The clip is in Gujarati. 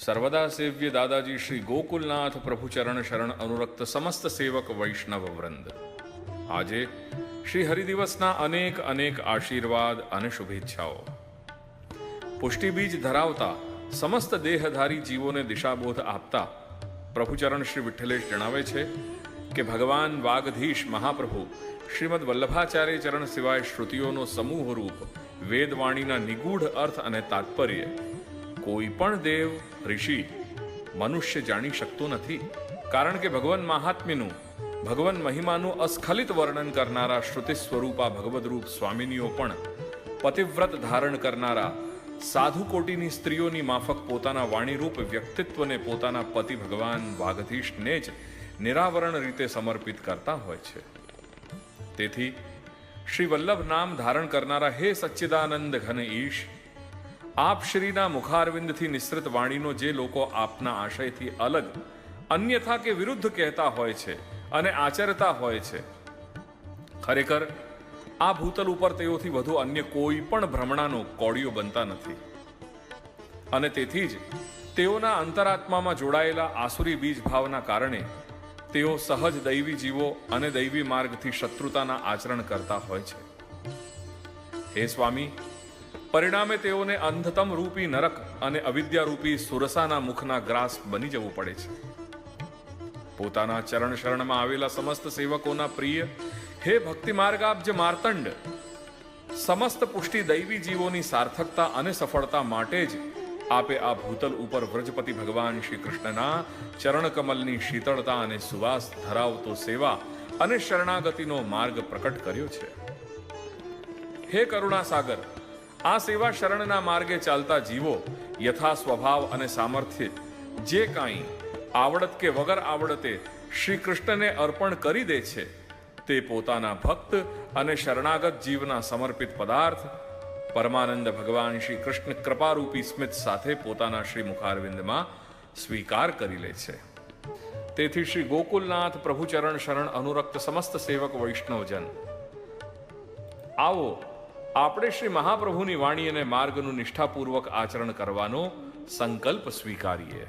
सर्वदा सेव्य दादाजी श्री गोकुलनाथ प्रभु चरण शरण अनुरक्त समस्त सेवक वैष्णव वृंद। આજે શ્રી હરિદિવસના અનેક અનેક આશીર્વાદ અને શુભેચ્છાઓ। પુષ્ટિબીજ ધરાવતા સમસ્ત દેહધારી જીવોને દિશાબોધ આપતા પ્રભુચરણ શ્રી વિઠ્ઠલેશ જણાવે છે કે ભગવાન વાગધીશ મહાપ્રભુ શ્રીમદ વલ્લભાચાર્ય ચરણ સિવાય શ્રુતિઓનો સમૂહ રૂપ વેદવાણીના નિગૂઢ અર્થ અને તાત્પર્ય કોઈ પણ દેવ ઋષિ મનુષ્ય જાણી શકતો નથી, કારણ કે ભગવાન મહાત્મ્યનું ભગવાન મહિમાનું અસ્ખલિત વર્ણન કરનારા શ્રુતિ સ્વરૂપા ભગવદરૂપ સ્વામિનીઓ પણ પતિવ્રત ધારણ કરનારા સાધુ કોટીની સ્ત્રીઓની માફક પોતાના વાણીરૂપ વ્યક્તિત્વને પોતાના પતિ ભગવાન વાગધીશને જ નિરાવરણ રીતે સમર્પિત કરતા હોય છે। તેથી શ્રી વલ્લભ નામ ધારણ કરનારા હે સચ્ચિદાનંદ ઘન ઈશ, આપ શ્રીના મુખારવિંદથી નિસૃત વાણીનો જે લોકો આપના આશયથી અલગ અન્યથા કે વિરુદ્ધ કહેતા હોય છે અને આચરતા હોય છે, ખરેખર આ ભૂતલ ઉપર તેઓથી વધુ અન્ય કોઈ પણ ભ્રમણાનો કોળિયો બનતા નથી અને તેથી જ તેઓના અંતરાત્મામાં જોડાયેલા આસુરી બીજ ભાવના કારણે તેઓ સહજ દૈવી જીવો અને દૈવી માર્ગથી શત્રુતાના આચરણ કરતા હોય છે। હે સ્વામી, પરિણામે તેઓને અંધતમ રૂપી નરક અને અવિદ્યારૂપી સુરસાના મુખના ગ્રાસ બની જવું પડે છે। પોતાના ચરણ શરણમાં આવેલા સમસ્ત સેવકોના પ્રિય હે ભક્તિ માર્ગાબ્જ માર્તંડ, સમસ્ત પુષ્ટિ દૈવી જીવોની સાર્થકતા અને સફળતા માટે જ આપે આ ભૂતલ ઉપર વ્રજપતિ ભગવાન શ્રી કૃષ્ણના ચરણકમલની શીતળતા અને સુવાસ ધરાવતો સેવા અને શરણાગતિનો માર્ગ પ્રકટ કર્યો છે। હે કરુણા સાગર, આ સેવા શરણના માર્ગે ચાલતા જીવો યથા સ્વભાવ અને સામર્થ્ય જે કાંઈ આવડત કે વગર આવડતે શ્રી કૃષ્ણને અર્પણ કરી દે છે તે પોતાના ભક્ત અને શરણાગત જીવના સમર્પિત પદાર્થ પરમાનંદ ભગવાન શ્રી કૃષ્ણ કૃપારૂપી સ્મિત સાથે પોતાના શ્રી મુખારવિંદમાં સ્વીકાર કરી લે છે। તેથી શ્રી ગોકુલનાથ પ્રભુચરણ શરણ અનુરક્ત સમસ્ત સેવક વૈષ્ણવજન, આવો આપણે શ્રી મહાપ્રભુની વાણી અને માર્ગનું નિષ્ઠાપૂર્વક આચરણ કરવાનો સંકલ્પ સ્વીકારીએ।